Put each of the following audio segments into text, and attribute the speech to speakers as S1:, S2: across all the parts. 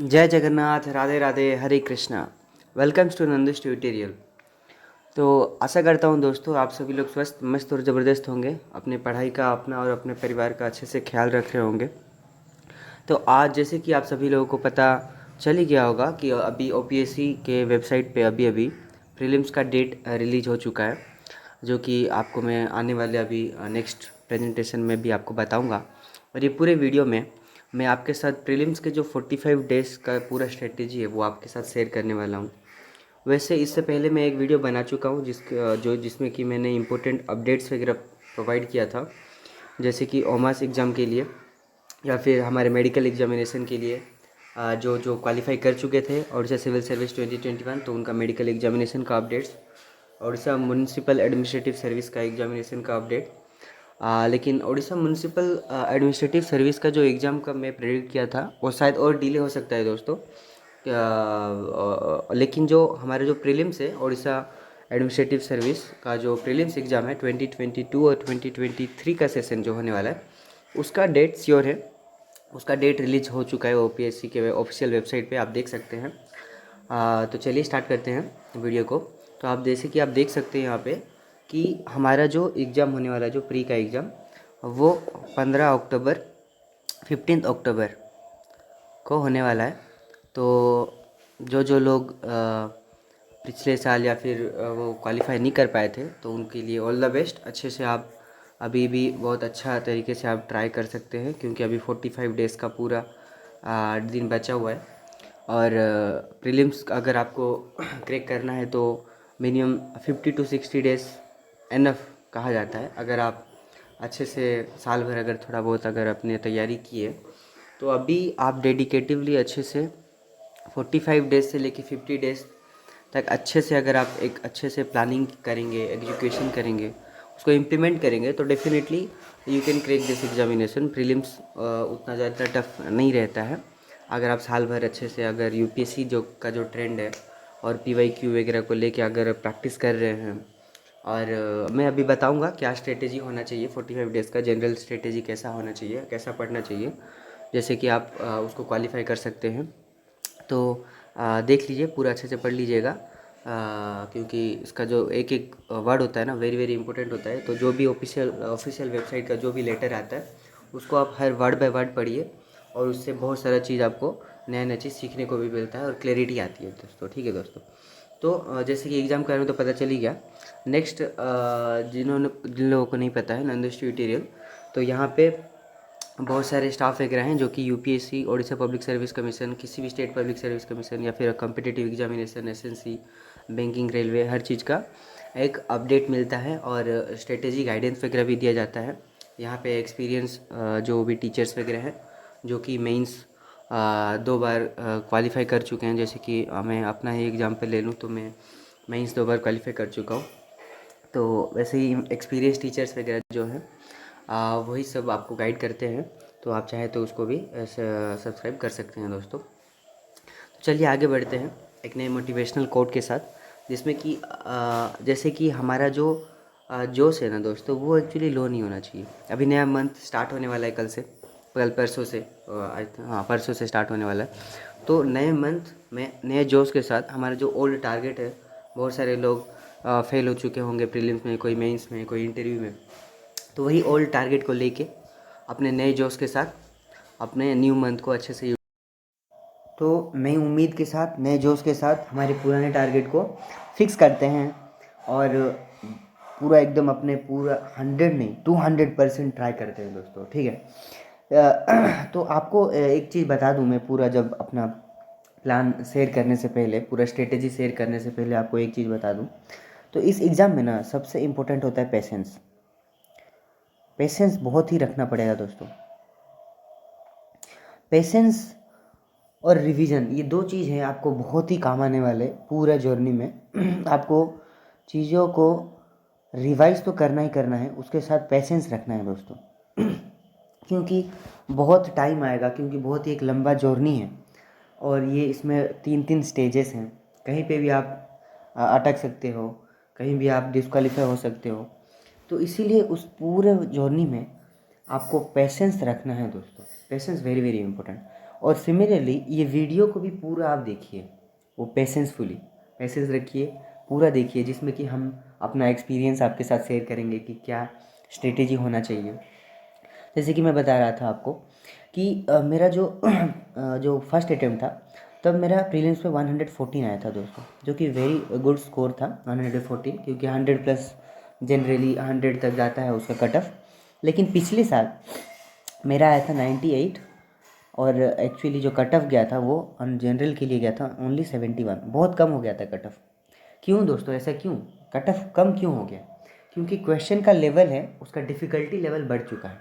S1: जय Jagannath, Radhe Radhe, Hare Krishna. Welcomes to Nandu's tutorial. तो आशा करता हूँ दोस्तों आप सभी लोग स्वस्थ मस्त और ज़बरदस्त होंगे, अपने पढ़ाई का अपना और अपने परिवार का अच्छे से ख्याल रख रहे होंगे। तो आज जैसे कि आप सभी लोगों को पता चल ही गया होगा कि अभी ओपीएससी के वेबसाइट पे अभी अभी प्रीलिम्स का डेट रिलीज हो चुका है, जो कि आपको मैं आने वाले अभी नेक्स्ट प्रेजेंटेशन में भी आपको बताऊंगा। और ये पूरे वीडियो में मैं आपके साथ प्रीलिम्स के जो 45 डेज़ का पूरा स्ट्रेटेजी है वो आपके साथ शेयर करने वाला हूँ। वैसे इससे पहले मैं एक वीडियो बना चुका हूँ जिसमें कि मैंने इंपॉर्टेंट अपडेट्स वगैरह प्रोवाइड किया था, जैसे कि ओमास एग्ज़ाम के लिए या फिर हमारे मेडिकल एग्जामिनेशन के लिए जो जो क्वालिफाई कर चुके थे उड़ीसा सिविल सर्विस 2021, तो उनका मेडिकल एग्जामिनेशन का updates, Orissa municipal administrative service का एग्जामिनेशन का अपडेट। लेकिन उड़ीसा म्यूनसिपल एडमिनिस्ट्रेटिव सर्विस का जो एग्ज़ाम का मैं प्रेडिक्ट किया था वो शायद और डिले हो सकता है दोस्तों। लेकिन जो हमारे जो प्रीलिम्स है उड़ीसा एडमिनिस्ट्रेटिव सर्विस का जो प्रीलिम्स एग्ज़ाम है 2022 और 2023 का सेशन जो होने वाला है उसका डेट श्योर है। उसका डेट रिलीज हो चुका है ओपीएससी के ऑफिशियल वेबसाइट पे, आप देख सकते हैं। तो चलिए स्टार्ट करते हैं वीडियो को। तो आप जैसे कि आप देख सकते हैं यहाँ पे कि हमारा जो एग्ज़ाम होने वाला है, जो प्री का एग्ज़ाम, वो 15 अक्टूबर 15 अक्टूबर को होने वाला है। तो जो जो लोग पिछले साल या फिर वो क्वालिफाई नहीं कर पाए थे तो उनके लिए ऑल द बेस्ट। अच्छे से आप अभी भी बहुत अच्छा तरीके से आप ट्राई कर सकते हैं, क्योंकि अभी 45 डेज़ का पूरा दिन बचा हुआ है। और प्रीलिम्स अगर आपको क्रैक करना है तो मिनिमम 50 टू 60 डेज़ एनफ कहा जाता है। अगर आप अच्छे से साल भर अगर थोड़ा बहुत अगर अपने तैयारी किए तो अभी आप डेडिकेटिवली अच्छे से 45 डेज़ से लेके 50 डेज़ तक अच्छे से अगर आप एक अच्छे से प्लानिंग करेंगे, एग्जीक्यूशन करेंगे, उसको इम्प्लीमेंट करेंगे तो definitely you can crack this examination. Prelims उतना ज़्यादा टफ नहीं रहता है अगर आप साल भर अच्छे से अगर यूपीएससी जो का जो ट्रेंड है और पीवाईक्यू वगैरह को लेके अगर प्रैक्टिस कर रहे हैं। और मैं अभी बताऊंगा क्या स्ट्रेटेजी होना चाहिए, 45 डेज़ का जनरल स्ट्रेटेजी कैसा होना चाहिए, कैसा पढ़ना चाहिए, जैसे कि आप उसको क्वालिफाई कर सकते हैं। तो देख लीजिए, पूरा अच्छे से पढ़ लीजिएगा, क्योंकि इसका जो एक एक वर्ड होता है ना वेरी वेरी इंपॉर्टेंट होता है। तो जो भी ऑफिशियल वेबसाइट का जो भी लेटर आता है उसको आप हर वर्ड बाय वर्ड पढ़िए, और उससे बहुत सारा चीज़ आपको नया नया चीज़ सीखने को भी मिलता है और क्लैरिटी आती है दोस्तों। ठीक है दोस्तों। तो जैसे कि एग्ज़ाम कर रहे हो तो पता चल ही गया। नेक्स्ट, जिन लोगों को नहीं पता है नंदुस ट्यूटोरियल, तो यहाँ पे बहुत सारे स्टाफ वगैरह हैं जो कि UPSC, Odisha public service commission, किसी भी स्टेट पब्लिक सर्विस कमीशन या फिर competitive examination, SSC, banking, railway, हर चीज़ का एक अपडेट मिलता है और स्ट्रेटेजी गाइडेंस वगैरह भी दिया जाता है। यहाँ पे एक्सपीरियंस जो भी टीचर्स वगैरह हैं जो कि मेंस 2 बार क्वालिफाई कर चुके हैं, जैसे कि मैं अपना ही एग्जाम्पल ले लूँ तो मैं मेंस 2 बार क्वालिफाई कर चुका हूँ। तो वैसे ही एक्सपीरियंस टीचर्स वगैरह जो हैं वही सब आपको गाइड करते हैं। तो आप चाहे तो उसको भी सब्सक्राइब कर सकते हैं दोस्तों। तो चलिए आगे बढ़ते हैं एक नए मोटिवेशनल कोट के साथ, जिसमें कि जैसे कि हमारा जो जोश है ना दोस्तों, वो एक्चुअली लो नहीं होना चाहिए। अभी नया मंथ स्टार्ट होने वाला है कल से, कल परसों से, हाँ परसों से स्टार्ट होने वाला है। तो नए मंथ में नए जोश के साथ हमारा जो ओल्ड टारगेट है, बहुत सारे लोग फेल हो चुके होंगे प्रीलिम्स में, कोई मेंस में, कोई इंटरव्यू में, तो वही ओल्ड टारगेट को लेके अपने नए जोश के साथ अपने न्यू मंथ को अच्छे से तो नई उम्मीद के साथ, नए जोश के साथ हमारे पुराने टारगेट को फिक्स करते हैं और पूरा एकदम अपने पूरा 100 नहीं 200% ट्राई करते हैं दोस्तों। ठीक है। तो आपको एक चीज़ बता दूं, मैं पूरा जब अपना प्लान शेयर करने से पहले, पूरा स्ट्रेटेजी शेयर करने से पहले आपको एक चीज़ बता दूं। तो इस एग्ज़ाम में ना सबसे इम्पोर्टेंट होता है पेशेंस। पेशेंस बहुत ही रखना पड़ेगा दोस्तों। पेशेंस और रिवीजन, ये दो चीज़ हैं आपको बहुत ही काम आने वाले पूरा जर्नी में। आपको चीज़ों को रिवाइज तो करना ही करना है, उसके साथ पेशेंस रखना है दोस्तों। क्योंकि बहुत टाइम आएगा, क्योंकि बहुत ही एक लंबा जर्नी है और ये इसमें 3 स्टेजेस हैं। कहीं पे भी आप अटक सकते हो, कहीं भी आप डिस्क्वालीफाई हो सकते हो। तो इसीलिए उस पूरे जर्नी में आपको पेशेंस रखना है दोस्तों। Patience very very important. और सिमिलरली ये वीडियो को भी पूरा आप देखिए, वो पेशेंस रखिए, पूरा देखिए, जिसमें कि हम अपना एक्सपीरियंस आपके साथ शेयर करेंगे कि क्या स्ट्रेटेजी होना चाहिए। जैसे कि मैं बता रहा था आपको कि मेरा जो जो फर्स्ट अटेम्प्ट था, तब मेरा प्रीलिम्स में 114 आया था दोस्तों, जो कि वेरी गुड स्कोर था 114, क्योंकि 100 प्लस जनरली 100 तक जाता है उसका कट ऑफ। लेकिन पिछले साल मेरा आया था 98, और एक्चुअली जो कट ऑफ गया था वो जनरल के लिए गया था ओनली 71, बहुत कम हो गया था कट ऑफ। क्यों दोस्तों, ऐसा क्यों कट ऑफ कम क्यों हो गया? क्योंकि क्वेश्चन का लेवल है, उसका डिफ़िकल्टी लेवल बढ़ चुका है,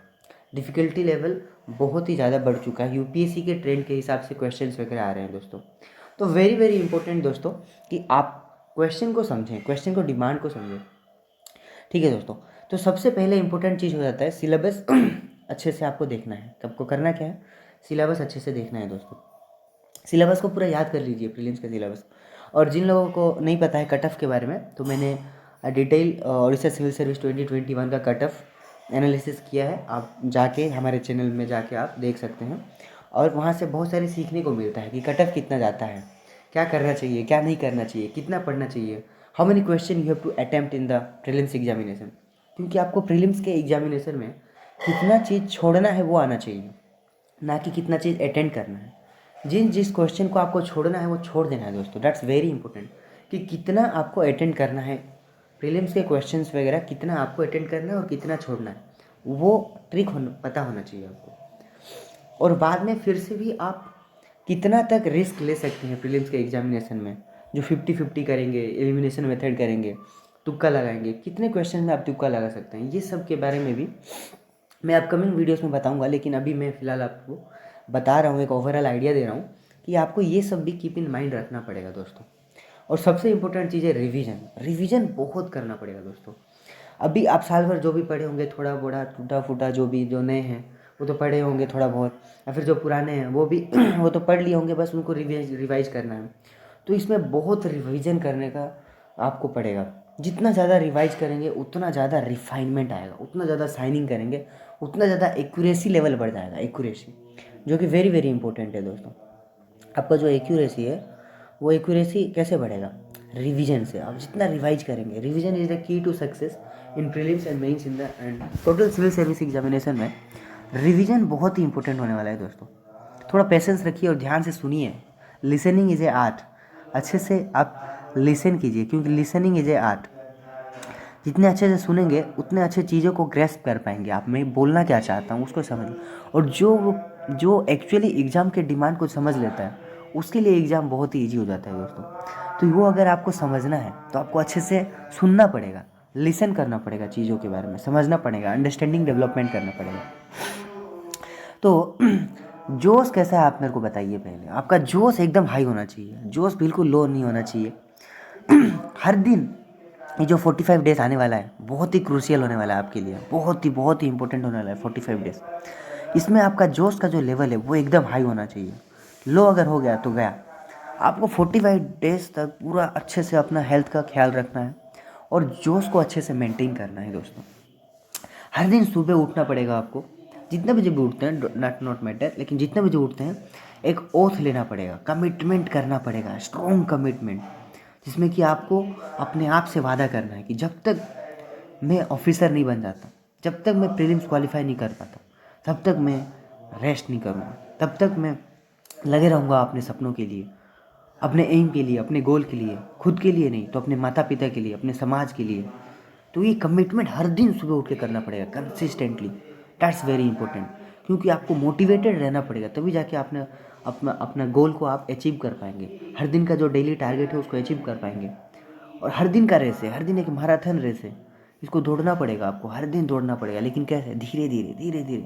S1: डिफ़िकल्टी लेवल बहुत ही ज़्यादा बढ़ चुका है, यूपीएससी के ट्रेंड के हिसाब से क्वेश्चंस वगैरह आ रहे हैं दोस्तों। तो वेरी वेरी इंपॉर्टेंट दोस्तों कि आप क्वेश्चन को समझें, क्वेश्चन को डिमांड को समझें, ठीक है दोस्तों। तो सबसे पहले इंपॉर्टेंट चीज़ हो जाता है सिलेबस अच्छे से आपको देखना है। आपको करना क्या है, सिलेबस अच्छे से देखना है दोस्तों। सिलेबस को पूरा याद कर लीजिए, प्रीलिम्स का सिलेबस। और जिन लोगों को नहीं पता है कट ऑफ के बारे में, तो मैंने डिटेल उड़ीसा सिविल सर्विस 2021 का कट ऑफ एनालिसिस किया है, आप जाके हमारे चैनल में जाके आप देख सकते हैं। और वहाँ से बहुत सारे सीखने को मिलता है कि कट ऑफ कितना जाता है, क्या करना चाहिए, क्या नहीं करना चाहिए, कितना पढ़ना चाहिए, how many question you have to attempt in the prelims examination. क्योंकि आपको प्रीलिम्स के एग्जामिनेशन में कितना चीज़ छोड़ना है वो आना चाहिए, ना कि कितना चीज़ अटेंड करना है। जिस क्वेश्चन को आपको छोड़ना है वो छोड़ देना है दोस्तों, दैट्स वेरी इंपॉर्टेंट, कि कितना आपको अटेंड करना है, प्रीलिम्स के क्वेश्चंस वगैरह कितना आपको अटेंड करना है और कितना छोड़ना है, वो ट्रिक पता होना चाहिए आपको। और बाद में फिर से भी आप कितना तक रिस्क ले सकते हैं प्रीलिम्स के एग्जामिनेशन में, जो 50-50 करेंगे, एलिमिनेशन मेथड करेंगे, तुक्का लगाएंगे, कितने क्वेश्चन में आप तुक्का लगा सकते हैं, ये सब के बारे में भी मैं अपकमिंग वीडियोस में बताऊंगा। लेकिन अभी मैं फ़िलहाल आपको बता रहा हूँ, एक ओवरऑल आइडिया दे रहा हूँ कि आपको ये सब भी कीप इन माइंड रखना पड़ेगा दोस्तों। और सबसे इम्पोर्टेंट चीज़ है रिवीजन बहुत करना पड़ेगा दोस्तों। अभी आप साल भर जो भी पढ़े होंगे, थोड़ा बड़ा टूटा फूटा, जो भी जो नए हैं वो तो पढ़े होंगे थोड़ा बहुत, या फिर जो पुराने हैं वो भी वो तो पढ़ लिए होंगे, बस उनको रिवाइज करना है। तो इसमें बहुत रिवीजन करने का आपको पड़ेगा। जितना ज़्यादा रिवाइज करेंगे उतना ज़्यादा रिफाइनमेंट आएगा, उतना ज़्यादा साइनिंग करेंगे उतना ज़्यादा एक्यूरेसी लेवल बढ़ जाएगा, एक्यूरेसी, जो कि वेरी वेरी इंपॉर्टेंट है दोस्तों। आपका जो एक्यूरेसी है वो एक्यूरेसी कैसे बढ़ेगा, रिवीजन से। आप जितना रिवाइज करेंगे, revision is the key to success in prelims and mains in the end total civil service examination में रिवीजन बहुत ही इंपॉर्टेंट होने वाला है दोस्तों। थोड़ा पेशेंस रखिए और ध्यान से सुनिए। लिसनिंग इज़ ए आर्ट, अच्छे से आप लिसन कीजिए, क्योंकि लिसनिंग इज़ ए आर्ट। जितने अच्छे से सुनेंगे उतने अच्छे चीज़ों को ग्रेस्प कर पाएंगे आप, मैं बोलना क्या चाहता हूँ उसको समझ। और जो एक्चुअली एग्ज़ाम के डिमांड को समझ लेता है उसके लिए एग्ज़ाम बहुत ही ईजी हो जाता है दोस्तों। तो वो अगर आपको समझना है तो आपको अच्छे से सुनना पड़ेगा, लिसन करना पड़ेगा, चीज़ों के बारे में समझना पड़ेगा, अंडरस्टैंडिंग डेवलपमेंट करना पड़ेगा। तो जोश कैसा है आप मेरे को बताइए पहले। आपका जोश एकदम हाई होना चाहिए, जोश बिल्कुल लो नहीं होना चाहिए। हर दिन ये जो 45 डेज़ आने वाला है बहुत ही क्रूशियल होने वाला है आपके लिए, बहुत ही इंपॉर्टेंट होने वाला है 45 डेज़। इसमें आपका जोश का जो लेवल है वो एकदम हाई होना चाहिए। लो अगर हो गया तो गया। आपको 45 डेज़ तक पूरा अच्छे से अपना हेल्थ का ख्याल रखना है और जोश को अच्छे से मेंटेन करना है दोस्तों। हर दिन सुबह उठना पड़ेगा आपको, जितने बजे भी उठते हैं नॉट मैटर, लेकिन जितने बजे उठते हैं एक ओथ लेना पड़ेगा, कमिटमेंट करना पड़ेगा, स्ट्रॉन्ग कमिटमेंट, जिसमें कि आपको अपने आप से वादा करना है कि जब तक मैं ऑफिसर नहीं बन जाता, जब तक मैं प्रीलिम्स क्वालिफाई नहीं कर पाता, तब तक मैं रेस्ट नहीं करूँगा, तब तक मैं लगे रहूँगा अपने सपनों के लिए, अपने एम के लिए, अपने गोल के लिए, खुद के लिए नहीं तो अपने माता पिता के लिए, अपने समाज के लिए। तो ये कमिटमेंट हर दिन सुबह उठ के करना पड़ेगा कंसिस्टेंटली, दैट्स वेरी इंपॉर्टेंट। क्योंकि आपको मोटिवेटेड रहना पड़ेगा, तभी जाके आपने अपना अपना गोल को आप अचीव कर पाएंगे। हर दिन का जो डेली टारगेट है उसको अचीव कर पाएंगे। और हर दिन का रेस है, हर दिन एक मैराथन रेस है, इसको दौड़ना पड़ेगा आपको, हर दिन दौड़ना पड़ेगा। लेकिन कैसे, धीरे धीरे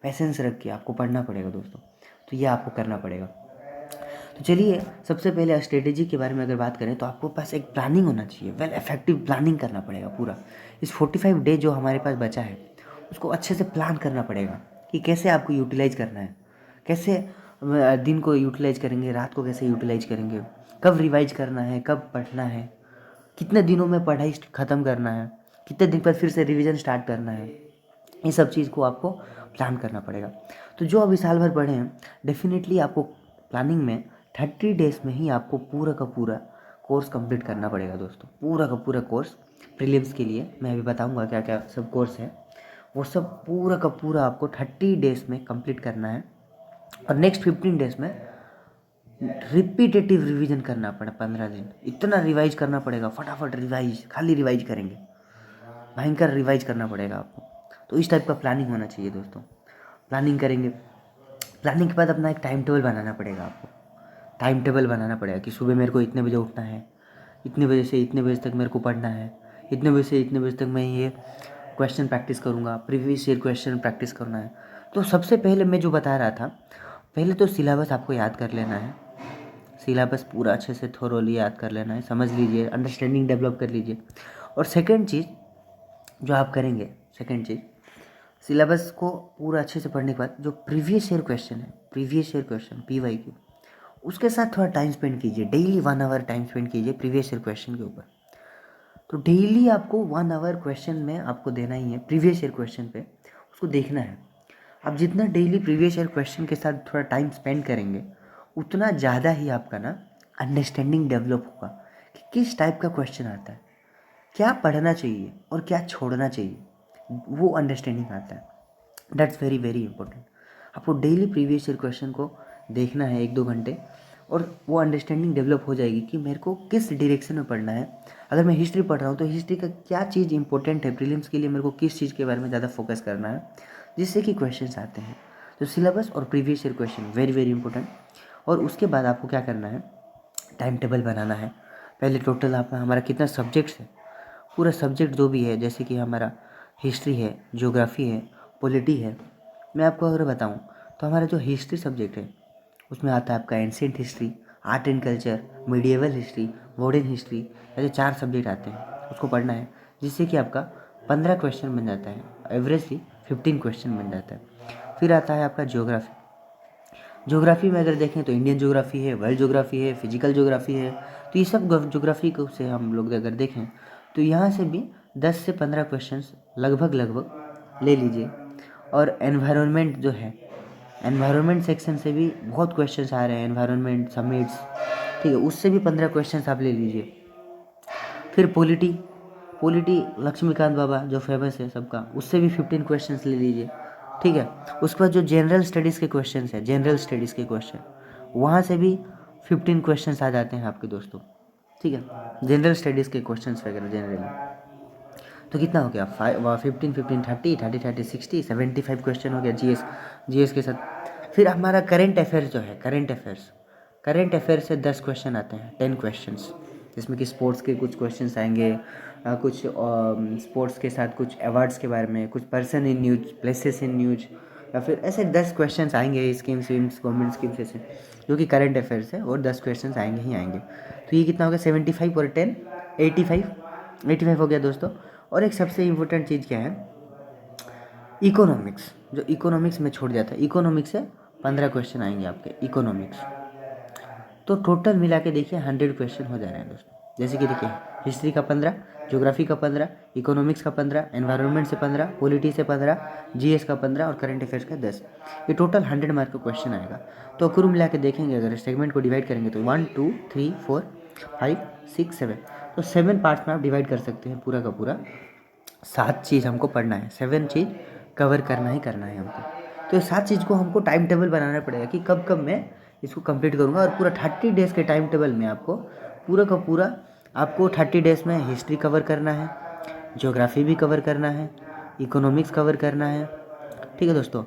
S1: पेशेंस रख के आपको पढ़ना पड़ेगा दोस्तों। तो ये आपको करना पड़ेगा। तो चलिए, सबसे पहले स्ट्रेटेजी के बारे में अगर बात करें तो आपको पास एक प्लानिंग होना चाहिए, वेल इफेक्टिव प्लानिंग करना पड़ेगा पूरा। इस 45 डे जो हमारे पास बचा है उसको अच्छे से प्लान करना पड़ेगा कि कैसे आपको यूटिलाइज करना है, कैसे दिन को यूटिलाइज करेंगे, रात को कैसे यूटिलाइज करेंगे, कब रिवाइज करना है, कब पढ़ना है, कितने दिनों में पढ़ाई ख़त्म करना है, कितने दिन पर फिर से रिवीजन स्टार्ट करना है। ये सब चीज़ को आपको प्लान करना पड़ेगा। तो जो अभी साल भर पढ़े हैं, डेफिनेटली आपको प्लानिंग में 30 डेज़ में ही आपको पूरा का पूरा कोर्स कंप्लीट करना पड़ेगा दोस्तों। पूरा का पूरा कोर्स प्रीलिम्स के लिए मैं अभी बताऊंगा क्या क्या सब कोर्स है, वो सब पूरा का पूरा आपको 30 डेज़ में कंप्लीट करना है। और नेक्स्ट 15 डेज़ में रिपीटेटिव रिवीजन करना पड़ा 15 दिन, इतना रिवाइज करना पड़ेगा, फटाफट रिवाइज, खाली रिवाइज करेंगे, भयंकर रिवाइज करना पड़ेगा आपको। तो इस टाइप का प्लानिंग होना चाहिए दोस्तों। प्लानिंग करेंगे, प्लानिंग के बाद अपना एक टाइम टेबल बनाना पड़ेगा आपको। टाइम टेबल बनाना पड़ेगा कि सुबह मेरे को इतने बजे उठना है, इतने बजे से इतने बजे तक मेरे को पढ़ना है, इतने बजे से इतने बजे तक मैं ये क्वेश्चन प्रैक्टिस करूँगा, प्रीवियस ईयर क्वेश्चन प्रैक्टिस करना है। तो सबसे पहले मैं जो बता रहा था, पहले तो सिलेबस आपको याद कर लेना है। सिलेबस पूरा अच्छे से थोरोली याद कर लेना है, समझ लीजिए, अंडरस्टैंडिंग डेवलप कर लीजिए। और सेकेंड चीज़ जो आप करेंगे, सेकेंड चीज़, सिलेबस को पूरा अच्छे से पढ़ने के बाद जो प्रीवियस ईयर क्वेश्चन है, प्रीवियस ईयर क्वेश्चन PYQ, उसके साथ थोड़ा टाइम स्पेंड कीजिए। डेली 1 आवर टाइम स्पेंड कीजिए प्रीवियस ईयर क्वेश्चन के ऊपर। तो डेली आपको 1 आवर क्वेश्चन में आपको देना ही है, प्रीवियस ईयर क्वेश्चन पे उसको देखना है। आप जितना डेली प्रीवियस ईयर क्वेश्चन के साथ थोड़ा टाइम स्पेंड करेंगे, उतना ज़्यादा ही आपका ना अंडरस्टैंडिंग डेवलप होगा कि किस टाइप का क्वेश्चन आता है, क्या पढ़ना चाहिए और क्या छोड़ना चाहिए, वो अंडरस्टैंडिंग आता है। That's very very important. आपको डेली प्रीवियस ईयर क्वेश्चन को देखना है 1-2 घंटे, और वो अंडरस्टैंडिंग डेवलप हो जाएगी कि मेरे को किस डायरेक्शन में पढ़ना है। अगर मैं हिस्ट्री पढ़ रहा हूँ तो हिस्ट्री का क्या चीज़ इंपॉर्टेंट है प्रीलिम्स के लिए, मेरे को किस चीज़ के बारे में ज़्यादा फोकस करना है, जिससे कि क्वेश्चंस आते हैं। तो सिलेबस और previous year question very very important. और उसके बाद आपको क्या करना है, टाइम टेबल बनाना है। पहले टोटल आप हमारा कितना सब्जेक्ट्स है, पूरा सब्जेक्ट जो भी है, जैसे कि हमारा हिस्ट्री है, ज्योग्राफी है, पॉलिटी है। मैं आपको अगर बताऊं तो हमारा जो हिस्ट्री सब्जेक्ट है उसमें आता है आपका ancient history, art and culture, medieval history, modern history, ऐसे 4 सब्जेक्ट आते हैं, उसको पढ़ना है, जिससे कि आपका 15 क्वेश्चन बन जाता है, एवरेजली 15 क्वेश्चन बन जाता है। फिर आता है आपका ज्योग्राफी। ज्योग्राफी में अगर देखें तो इंडियन ज्योग्राफी है, वर्ल्ड ज्योग्राफी है, फिजिकल ज्योग्राफी है। तो ये सब ज्योग्राफी को से हम लोग अगर देखें तो यहाँ से भी 10 से 15 क्वेश्चंस लगभग लगभग ले लीजिए। और एनवायरनमेंट जो है, एनवायरनमेंट सेक्शन से भी बहुत क्वेश्चंस आ रहे हैं, एनवायरनमेंट समिट्स, ठीक है, उससे भी 15 क्वेश्चंस आप ले लीजिए। फिर पॉलिटी, पॉलिटी लक्ष्मीकांत बाबा जो फेमस है सबका, उससे भी 15 क्वेश्चंस ले लीजिए, ठीक है। उसके बाद जो जनरल स्टडीज़ के क्वेश्चंस है, जनरल स्टडीज़ के क्वेश्चन, वहाँ से भी 15 क्वेश्चंस आ जाते हैं आपके दोस्तों, ठीक है, जनरल स्टडीज़ के क्वेश्चंस वगैरह जनरली। तो कितना हो गया, 15 15 30 30 30 60 75 क्वेश्चन हो गया जीएस के साथ। फिर हमारा करेंट अफेयर्स जो है, करेंट अफेयर्स से 10 क्वेश्चन आते हैं, 10 क्वेश्चंस, जिसमें कि स्पोर्ट्स के कुछ क्वेश्चंस आएंगे, कुछ स्पोर्ट्स के साथ कुछ अवार्ड्स के बारे में, कुछ person in news, places in news, या फिर ऐसे 10 क्वेश्चंस आएंगे स्कीम्स विम्स, गवर्नमेंट स्कीम्स से, जो कि करंट अफेयर्स है, और 10 क्वेश्चंस आएंगे ही आएंगे। तो ये कितना हो गया, 75 और 10 85 हो गया दोस्तों। और एक सबसे इम्पोर्टेंट चीज़ क्या है, इकोनॉमिक्स, जो इकोनॉमिक्स में छोड़ जाता है, इकोनॉमिक्स से 15 क्वेश्चन आएंगे आपके इकोनॉमिक्स। तो टोटल मिला के देखिए 100 क्वेश्चन हो जा रहे हैं दोस्तों। जैसे कि देखिए, हिस्ट्री का 15, ज्योग्राफी का 15, इकोनॉमिक्स का 15, एनवायरनमेंट से 15, पॉलिटी से 15, जीएस का 15 और करंट अफेयर्स का 10। ये टोटल 100 मार्क का क्वेश्चन आएगा। तो कुल मिला के देखेंगे, अगर सेगमेंट को डिवाइड करेंगे तो 1 2 3 4 5 6 7, तो 7 पार्ट्स में आप डिवाइड कर सकते हैं। पूरा का पूरा 7 चीज़ हमको पढ़ना है, 7 चीज़ कवर करना ही करना है हमको। तो ये 7 चीज़ को हमको टाइम टेबल बनाना पड़ेगा कि कब कब मैं इसको कंप्लीट करूँगा। और पूरा 30 डेज़ के टाइम टेबल में आपको पूरा का पूरा आपको 30 डेज़ में हिस्ट्री कवर करना है, ज्योग्राफी भी कवर करना है, इकोनॉमिक्स कवर करना है, ठीक है दोस्तों,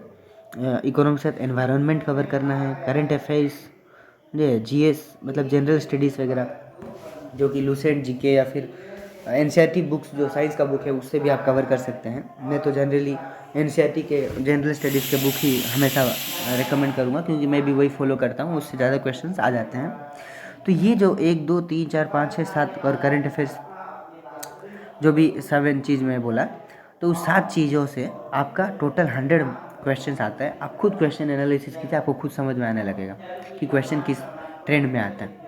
S1: इकोनॉमिक्स के साथ एनवायरनमेंट कवर करना है, करंट अफेयर्स, जीएस मतलब जनरल स्टडीज़ वगैरह, जो कि लूसेंट जीके या फिर एनसीईआरटी बुक्स, जो साइंस का बुक है, उससे भी आप कवर कर सकते हैं। मैं तो जनरली एनसीईआरटी के जनरल स्टडीज़ के बुक ही हमेशा रिकमेंड करूँगा, क्योंकि मैं भी वही फॉलो करता हूँ, उससे ज़्यादा क्वेश्चंस आ जाते हैं। तो ये जो 1 2 3 4 5 6 7 और करंट अफेयर्स, जो भी 7 चीज़ मैं बोला, तो उस 7 चीज़ों से आपका टोटल 100 क्वेश्चंस आता है। आप खुद क्वेश्चन एनालिसिस कीजिए, आपको खुद समझ में आने लगेगा कि क्वेश्चन किस ट्रेंड में आता है।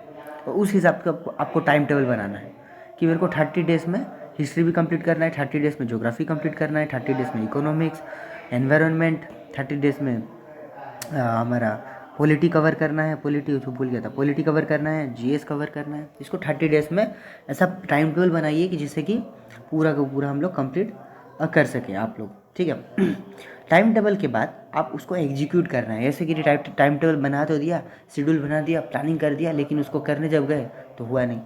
S1: और उस हिसाब का आपको टाइम टेबल बनाना है कि मेरे को 30 डेज़ में हिस्ट्री भी कंप्लीट करना है 30 डेज में, ज्योग्राफी कंप्लीट करना है 30 डेज में, इकोनॉमिक्स, एनवायरनमेंट 30 डेज में, हमारा पॉलिटी कवर करना है, पॉलिटी उसको भूल गया था, पॉलिटी कवर करना है, जीएस कवर करना है। इसको 30 डेज में ऐसा टाइम टेबल बनाइए कि जिससे कि पूरा का पूरा हम लोग कंप्लीट कर सकें आप लोग, ठीक है। टाइम टेबल के बाद आप उसको एग्जीक्यूट करना है। ऐसे कि टाइम टेबल बना तो दिया, शेड्यूल बना दिया, प्लानिंग कर दिया, लेकिन उसको करने जब गए तो हुआ नहीं।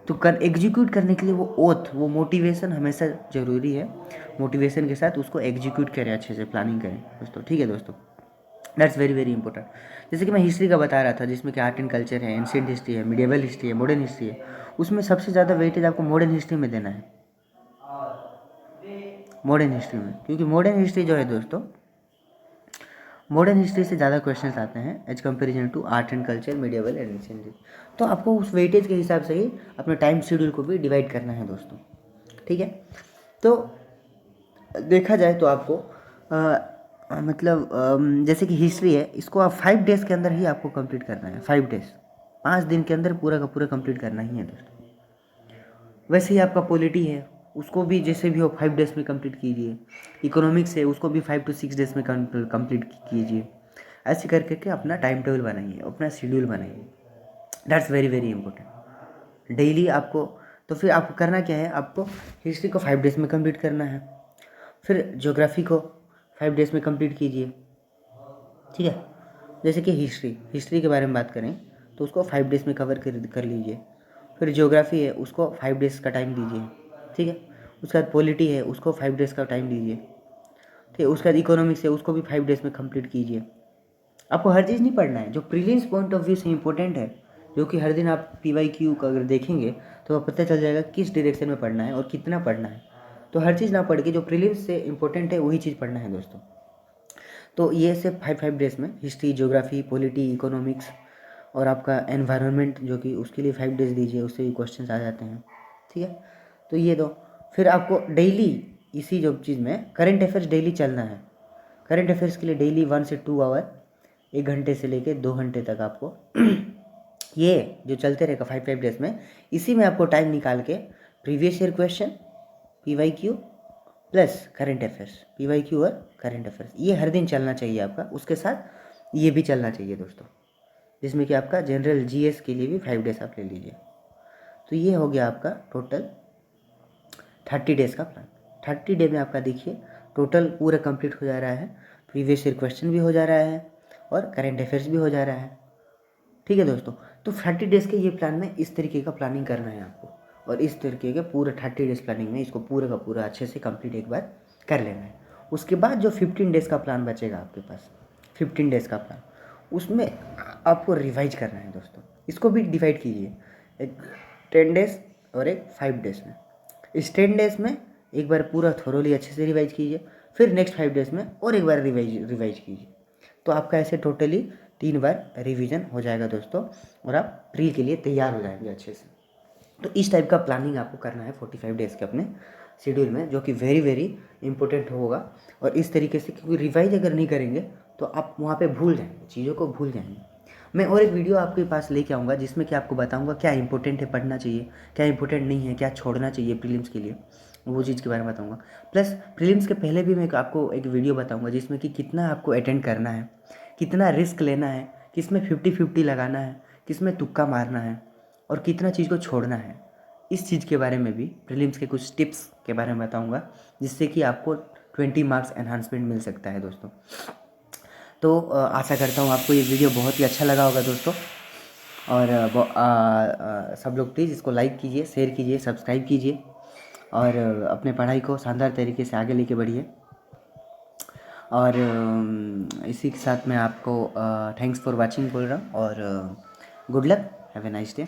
S1: तो एग्जीक्यूट करने के लिए वो ओथ, वो मोटिवेशन हमेशा ज़रूरी है। मोटिवेशन के साथ उसको एग्जीक्यूट करें, अच्छे से प्लानिंग करें दोस्तों, ठीक है दोस्तों। That's very very important. जैसे कि मैं हिस्ट्री का बता रहा था, जिसमें कि आर्ट एंड कल्चर है, एंशिएंट हिस्ट्री है, मिडिवल हिस्ट्री है, मॉडर्न हिस्ट्री है। उसमें सबसे ज़्यादा वेटेज आपको मॉडर्न हिस्ट्री में देना है, मॉडर्न हिस्ट्री में, क्योंकि मॉडर्न हिस्ट्री जो है दोस्तों, मॉडर्न हिस्ट्री से ज़्यादा क्वेश्चंस आते हैं as comparison to art and culture, medieval and ancient. तो आपको उस वेटेज के हिसाब से ही अपने टाइम शेड्यूल को भी डिवाइड करना है दोस्तों, ठीक है। तो देखा जाए तो आपको मतलब जैसे कि हिस्ट्री है, इसको आप 5 डेज़ के अंदर ही आपको कंप्लीट करना है। 5 डेज़, 5 दिन के अंदर पूरा का पूरा कंप्लीट करना ही है दोस्तों। वैसे ही आपका पॉलिटी है, उसको भी जैसे भी हो 5 डेज़ में कंप्लीट कीजिए। इकोनॉमिक्स है, उसको भी 5 to 6 डेज़ में कंप्लीट कीजिए। ऐसे करके अपना टाइम टेबल बनाइए, अपना शेड्यूल बनाइए। That's very very important. Daily आपको, तो फिर आपको करना क्या है, आपको हिस्ट्री को 5 डेज़ में कंप्लीट करना है, फिर ज्योग्राफी को 5 डेज़ में कंप्लीट कीजिए, ठीक है। जैसे कि हिस्ट्री के बारे में बात करें तो उसको 5 डेज़ में कवर कर लीजिए। फिर ज्योग्राफी है, उसको 5 डेज़ का टाइम दीजिए, ठीक है। उसके बाद पॉलिटी है, उसको 5 डेज़ का टाइम दीजिए, ठीक है। उसके बाद इकोनॉमिक्स है, उसको भी 5 डेज़ में कंप्लीट कीजिए। आपको हर चीज़ नहीं पढ़ना है, जो प्रीलिम्स पॉइंट ऑफ व्यू से इंपॉर्टेंट है, जो कि हर दिन आप PYQ का अगर देखेंगे तो पता चल जाएगा किस डायरेक्शन में पढ़ना है और कितना पढ़ना है। तो हर चीज़ ना पढ़ के जो प्रीलिम्स से इंपॉर्टेंट है वही चीज़ पढ़ना है दोस्तों। तो ये सिर्फ 5 डेज़ में हिस्ट्री, ज्योग्राफी, पॉलिटी, इकोनॉमिक्स और आपका एनवायरनमेंट, जो कि उसके लिए 5 डेज़ दीजिए, उससे भी क्वेश्चन आ जाते हैं, ठीक है। तो ये दो, फिर आपको डेली इसी जो चीज़ में करंट अफेयर्स डेली चलना है। करंट अफेयर्स के लिए डेली 1 से 2 आवर, 1 घंटे से लेके 2 घंटे तक आपको ये जो चलते रहेगा 5 डेज़ में, इसी में आपको टाइम निकाल के previous year question, PYQ plus current affairs, PYQ और करंट अफेयर्स, ये हर दिन चलना चाहिए आपका। उसके साथ ये भी चलना चाहिए दोस्तों, जिसमें कि आपका जनरल GS के लिए भी 5 डेज़ आप ले लीजिए। तो ये हो गया आपका टोटल 30 डेज़ का प्लान। 30 डे में आपका देखिए टोटल पूरा कंप्लीट हो जा रहा है, प्रीवियस ईयर क्वेश्चन भी हो जा रहा है और करंट अफेयर्स भी हो जा रहा है, ठीक है दोस्तों। तो 30 डेज़ के ये प्लान में इस तरीके का प्लानिंग करना है आपको, और इस तरीके के पूरा 30 डेज़ प्लानिंग में इसको पूरा का पूरा अच्छे से कंप्लीट एक बार कर लेना है। उसके बाद जो 15 डेज़ का प्लान बचेगा आपके पास, 15 डेज़ का प्लान, उसमें आपको रिवाइज करना है दोस्तों। इसको भी डिवाइड कीजिए, एक 10 डेज़ और एक 5 डेज़ में। इस 10 डेज़ में एक बार पूरा थोरोली अच्छे से रिवाइज कीजिए, फिर नेक्स्ट 5 डेज़ में और एक बार रिवाइज कीजिए। तो आपका ऐसे टोटली 3 बार रिवीजन हो जाएगा दोस्तों, और आप प्री के लिए तैयार हो जाएंगे अच्छे से। तो इस टाइप का प्लानिंग आपको करना है 45 डेज़ के अपने शेड्यूल में, जो कि वेरी वेरी इंपॉर्टेंट होगा। और इस तरीके से, क्योंकि रिवाइज अगर नहीं करेंगे तो आप वहाँ पे भूल जाएंगे, चीज़ों को भूल जाएंगे। मैं और एक वीडियो आपके पास लेके आऊँगा जिसमें कि आपको बताऊँगा क्या इंपॉर्टेंट है पढ़ना चाहिए, क्या इंपॉर्टेंट नहीं है, क्या छोड़ना चाहिए प्रीलिम्स के लिए, वो चीज़ के बारे में बताऊँगा। प्लस प्रीलिम्स के पहले भी मैं आपको एक वीडियो बताऊँगा जिसमें कि कितना आपको अटेंड करना है, कितना रिस्क लेना है, किसमें 50-50 लगाना है, किसमें तुक्का मारना है, और कितना चीज़ को छोड़ना है। इस चीज़ के बारे में भी, प्रीलिम्स के कुछ टिप्स के बारे में बताऊंगा, जिससे कि आपको 20 मार्क्स एनहांसमेंट मिल सकता है दोस्तों। तो आशा करता हूँ आपको ये वीडियो बहुत ही अच्छा लगा होगा दोस्तों। और सब लोग प्लीज़ इसको लाइक कीजिए, शेयर कीजिए, सब्सक्राइब कीजिए, और अपने पढ़ाई को शानदार तरीके से आगे लेके बढ़िए। और इसी के साथ मैं आपको थैंक्स फॉर वाचिंग बोल रहा हूँ, और good luck, have a nice day.